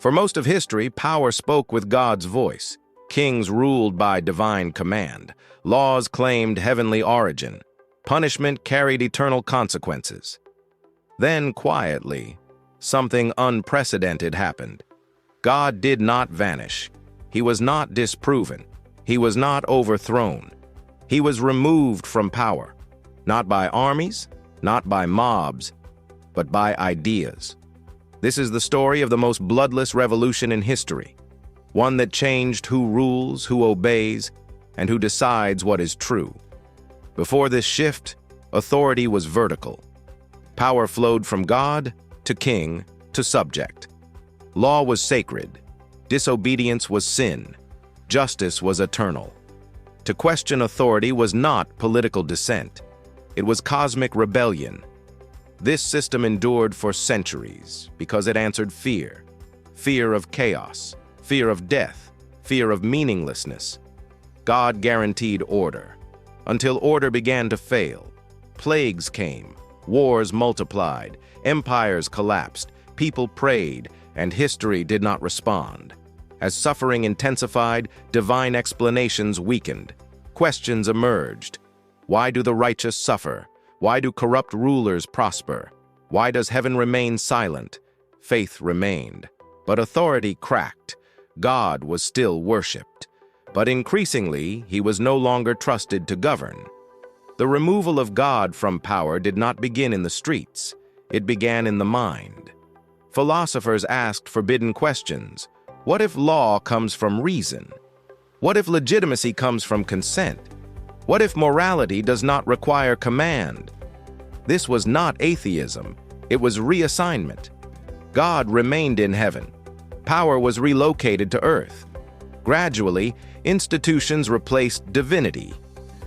For most of history, power spoke with God's voice. Kings ruled by divine command. Laws claimed heavenly origin. Punishment carried eternal consequences. Then, quietly, something unprecedented happened. God did not vanish. He was not disproven. He was not overthrown. He was removed from power, not by armies, not by mobs, but by ideas. This is the story of the most bloodless revolution in history, one that changed who rules, who obeys, and who decides what is true. Before this shift, authority was vertical. Power flowed from God to king to subject. Law was sacred. Disobedience was sin. Justice was eternal. To question authority was not political dissent. It was cosmic rebellion. This system endured for centuries because it answered fear. Fear of chaos, fear of death, fear of meaninglessness. God guaranteed order, until order began to fail. Plagues came, wars multiplied, empires collapsed, people prayed, and history did not respond. As suffering intensified, divine explanations weakened. Questions emerged. Why do the righteous suffer? Why do corrupt rulers prosper? Why does heaven remain silent? Faith remained, but authority cracked. God was still worshipped, but increasingly he was no longer trusted to govern. The removal of God from power did not begin in the streets. It began in the mind. Philosophers asked forbidden questions. What if law comes from reason? What if legitimacy comes from consent? What if morality does not require command? This was not atheism, it was reassignment. God remained in heaven. Power was relocated to earth. Gradually, institutions replaced divinity.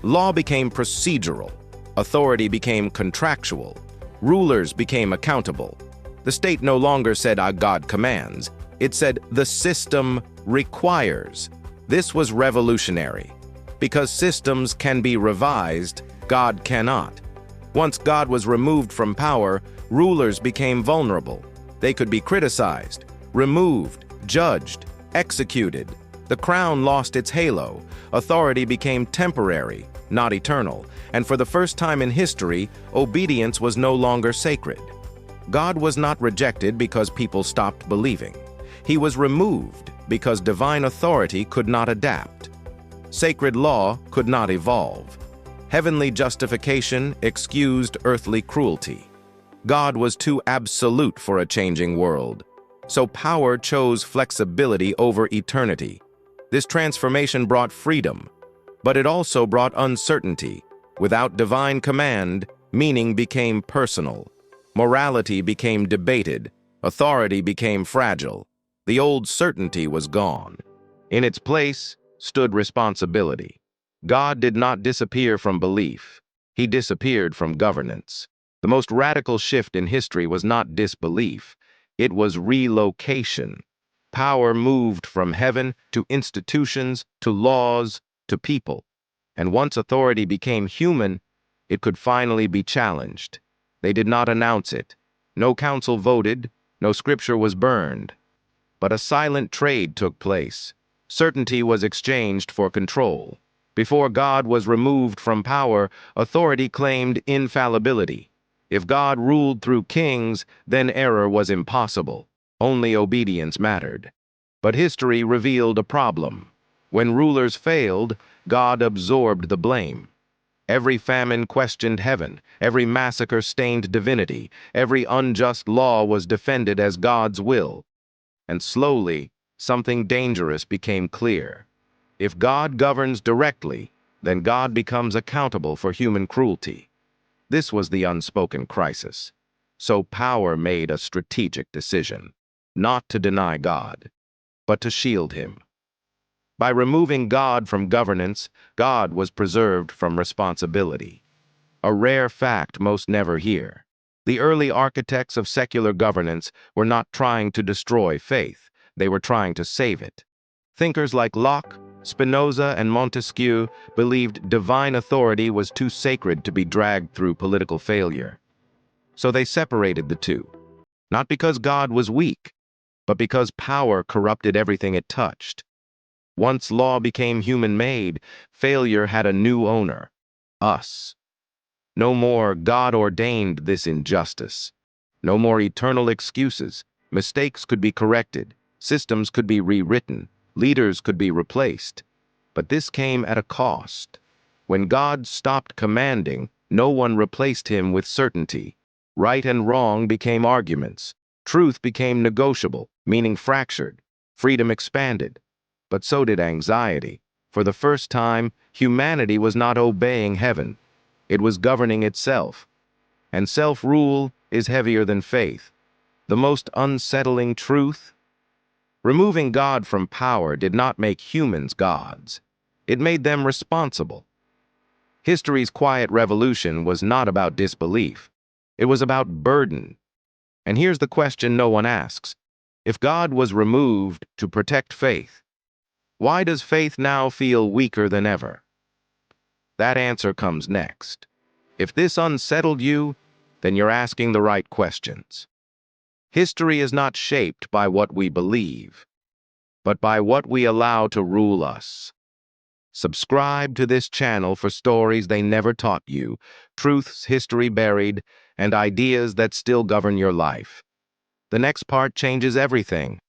Law became procedural. Authority became contractual. Rulers became accountable. The state no longer said, God commands. It said, the system requires. This was revolutionary. Because systems can be revised, God cannot. Once God was removed from power, rulers became vulnerable. They could be criticized, removed, judged, executed. The crown lost its halo. Authority became temporary, not eternal. And for the first time in history, obedience was no longer sacred. God was not rejected because people stopped believing. He was removed because divine authority could not adapt. Sacred law could not evolve. Heavenly justification excused earthly cruelty. God was too absolute for a changing world, so power chose flexibility over eternity. This transformation brought freedom, but it also brought uncertainty. Without divine command, meaning became personal. Morality became debated. Authority became fragile. The old certainty was gone. In its place stood responsibility. God did not disappear from belief. He disappeared from governance. The most radical shift in history was not disbelief. It was relocation. Power moved from heaven to institutions, to laws, to people. And once authority became human, it could finally be challenged. They did not announce it. No council voted, no scripture was burned. But a silent trade took place. Certainty was exchanged for control. Before God was removed from power, authority claimed infallibility. If God ruled through kings, then error was impossible. Only obedience mattered. But history revealed a problem. When rulers failed, God absorbed the blame. Every famine questioned heaven. Every massacre stained divinity. Every unjust law was defended as God's will. And slowly, something dangerous became clear. If God governs directly, then God becomes accountable for human cruelty. This was the unspoken crisis. So power made a strategic decision, not to deny God, but to shield him. By removing God from governance, God was preserved from responsibility. A rare fact most never hear. The early architects of secular governance were not trying to destroy faith, they were trying to save it. Thinkers like Locke, Spinoza, and Montesquieu believed divine authority was too sacred to be dragged through political failure. So they separated the two. Not because God was weak, but because power corrupted everything it touched. Once law became human-made, failure had a new owner: us. No more God ordained this injustice. No more eternal excuses. Mistakes could be corrected, systems could be rewritten, leaders could be replaced. But this came at a cost. When God stopped commanding, no one replaced him with certainty. Right and wrong became arguments. Truth became negotiable, meaning fractured. Freedom expanded. But so did anxiety. For the first time, humanity was not obeying heaven. It was governing itself. And self-rule is heavier than faith. The most unsettling truth: removing God from power did not make humans gods. It made them responsible. History's quiet revolution was not about disbelief. It was about burden. And here's the question no one asks. If God was removed to protect faith, why does faith now feel weaker than ever? That answer comes next. If this unsettled you, then you're asking the right questions. History is not shaped by what we believe, but by what we allow to rule us. Subscribe to this channel for stories they never taught you, truths history buried, and ideas that still govern your life. The next part changes everything.